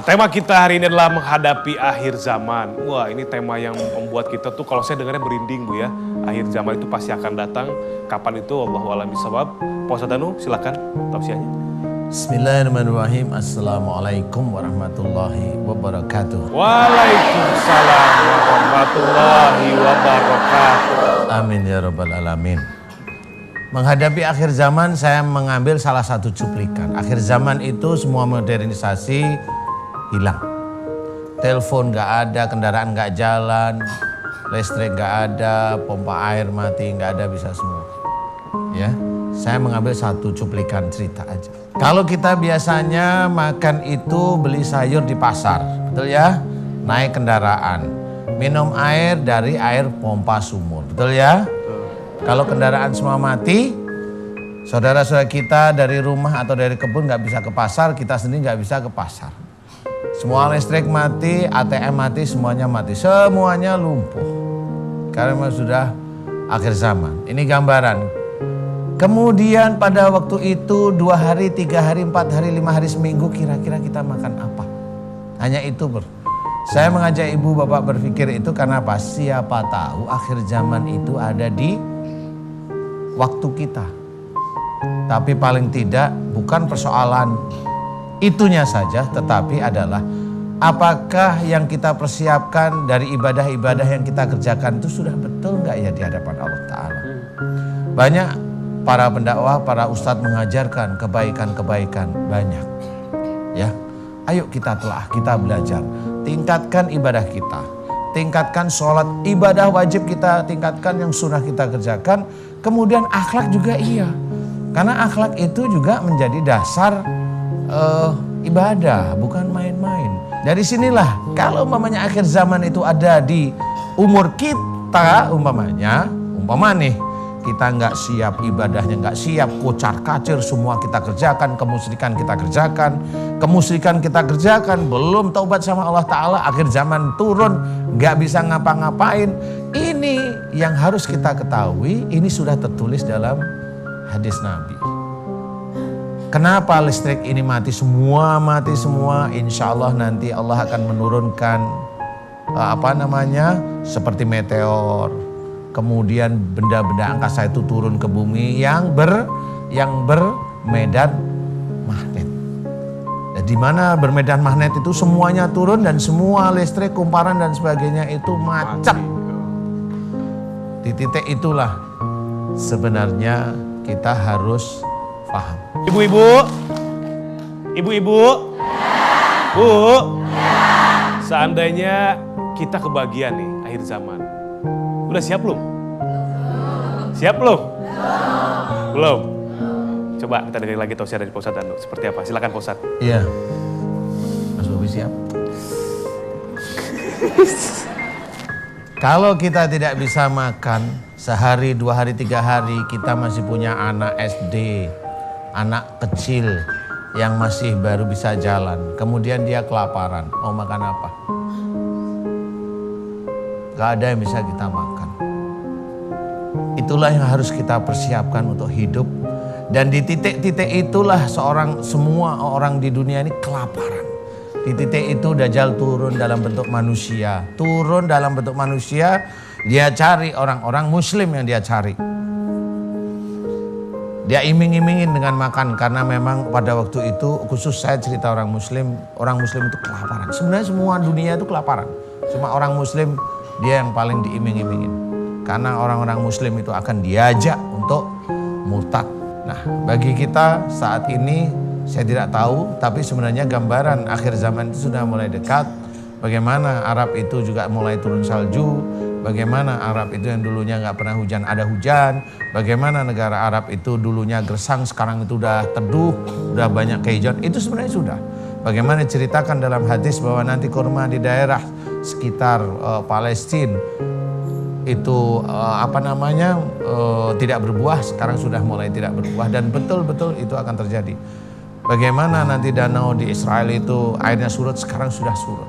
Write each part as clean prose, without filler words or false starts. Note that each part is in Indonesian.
Tema kita hari ini adalah menghadapi akhir zaman. Wah, ini tema yang membuat kita tuh kalau saya dengarnya merinding, Bu ya. Akhir zaman itu pasti akan datang. Kapan itu? Wallahu a'lam bishawab. Pak Ustadz Danu, silakan tausiahnya. Bismillahirrahmanirrahim. Assalamualaikum warahmatullahi wabarakatuh. Waalaikumsalam warahmatullahi wabarakatuh. Amin ya rabbal alamin. Menghadapi akhir zaman, saya mengambil salah satu cuplikan. Akhir zaman itu semua modernisasi hilang. Telepon gak ada, kendaraan gak jalan, listrik gak ada, pompa air mati gak ada, bisa semua. Ya, saya mengambil satu cuplikan cerita aja. Kalau kita biasanya makan itu beli sayur di pasar, betul ya? Naik kendaraan, minum air dari air pompa sumur, betul ya? Kalau kendaraan semua mati, saudara-saudara kita dari rumah atau dari kebun gak bisa ke pasar, kita sendiri gak bisa ke pasar. Semua listrik mati, ATM mati, semuanya mati. Semuanya lumpuh. Karena memang sudah akhir zaman. Ini gambaran. Kemudian pada waktu itu 2 hari, 3 hari, 4 hari, 5 hari, seminggu kira-kira kita makan apa? Hanya itu bro. Saya mengajak ibu bapak berpikir itu karena apa? Siapa tahu akhir zaman itu ada di waktu kita. Tapi paling tidak bukan persoalan itunya saja, tetapi adalah apakah yang kita persiapkan dari ibadah-ibadah yang kita kerjakan itu sudah betul nggak ya di hadapan Allah Ta'ala. Banyak para pendakwah, para ustadz mengajarkan kebaikan-kebaikan banyak. Ya, ayo kita telah, kita belajar, tingkatkan ibadah kita, tingkatkan sholat, ibadah wajib kita tingkatkan, yang sunnah kita kerjakan. Kemudian akhlak juga iya, karena akhlak itu juga menjadi dasar ibadah, bukan main-main. Dari sinilah kalau umpamanya akhir zaman itu ada di umur kita, umpama nih kita nggak siap ibadahnya, nggak siap, kocar kacir semua kita kerjakan, kemusyrikan kita kerjakan, belum taubat sama Allah Ta'ala, akhir zaman turun, nggak bisa ngapa-ngapain. Ini yang harus kita ketahui, ini sudah tertulis dalam hadis Nabi. Kenapa listrik ini mati semua, insya Allah nanti Allah akan menurunkan seperti meteor. Kemudian benda-benda angkasa itu turun ke bumi yang bermedan magnet. Dan di mana bermedan magnet itu semuanya turun dan semua listrik, kumparan dan sebagainya itu macet. Di titik itulah sebenarnya kita harus paham. Ibu-ibu, Bu, seandainya kita kebagian nih akhir zaman, udah siap belum? Siap belum? Belum. Coba kita dengerin lagi tausiah dari Pak Ustadz Danu. Seperti apa? Silakan Pak Ustadz. Iya, Mas Bobi siap. Kalau kita tidak bisa makan sehari, 2 hari, 3 hari, kita masih punya anak SD, anak kecil yang masih baru bisa jalan. Kemudian dia kelaparan, mau makan apa? Gak ada yang bisa kita makan. Itulah yang harus kita persiapkan untuk hidup. Dan di titik-titik itulah semua orang di dunia ini kelaparan. Di titik itu Dajjal turun dalam bentuk manusia. Dia cari orang-orang muslim yang dia cari. Dia iming-imingin dengan makan, karena memang pada waktu itu, khusus saya cerita orang muslim itu kelaparan. Sebenarnya semua dunia itu kelaparan. Cuma orang muslim dia yang paling diiming-imingin. Karena orang-orang muslim itu akan diajak untuk murtad. Nah, bagi kita saat ini saya tidak tahu, tapi sebenarnya gambaran akhir zaman itu sudah mulai dekat. Bagaimana Arab itu juga mulai turun salju. Bagaimana Arab itu yang dulunya nggak pernah hujan, ada hujan. Bagaimana negara Arab itu dulunya gersang, sekarang itu udah teduh, udah banyak kehijauan. Itu sebenarnya sudah. Bagaimana diceritakan dalam hadis bahwa nanti kurma di daerah sekitar Palestina itu tidak berbuah, sekarang sudah mulai tidak berbuah, dan betul-betul itu akan terjadi. Bagaimana nanti danau di Israel itu airnya surut, sekarang sudah surut.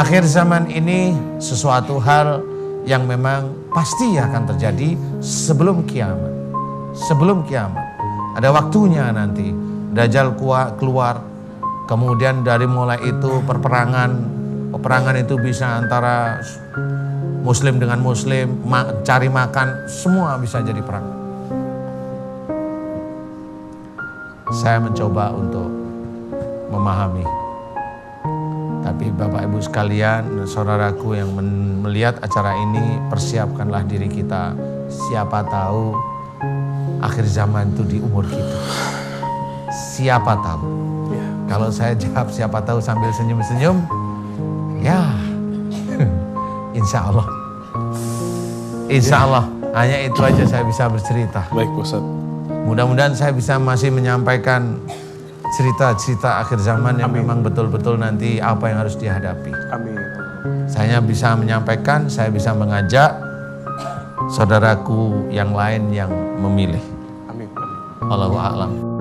Akhir zaman ini sesuatu hal yang memang pasti akan terjadi sebelum kiamat. Sebelum kiamat. Ada waktunya nanti Dajjal keluar, Kemudian dari mulai itu peperangan itu bisa antara muslim dengan muslim, cari makan, semua bisa jadi perang. Saya mencoba untuk memahami. Tapi Bapak Ibu sekalian, saudaraku yang melihat acara ini, persiapkanlah diri kita. Siapa tahu akhir zaman itu di umur kita. Siapa tahu. Kalau saya jawab siapa tahu sambil senyum-senyum, ya insya Allah. Insya Allah, hanya itu aja saya bisa bercerita. Baik Ustaz. Mudah-mudahan saya bisa masih menyampaikan cerita-cerita akhir zaman yang memang betul-betul nanti apa yang harus dihadapi. Amin. Saya bisa menyampaikan, saya bisa mengajak saudaraku yang lain yang memilih. Amin. Allahu a'lam.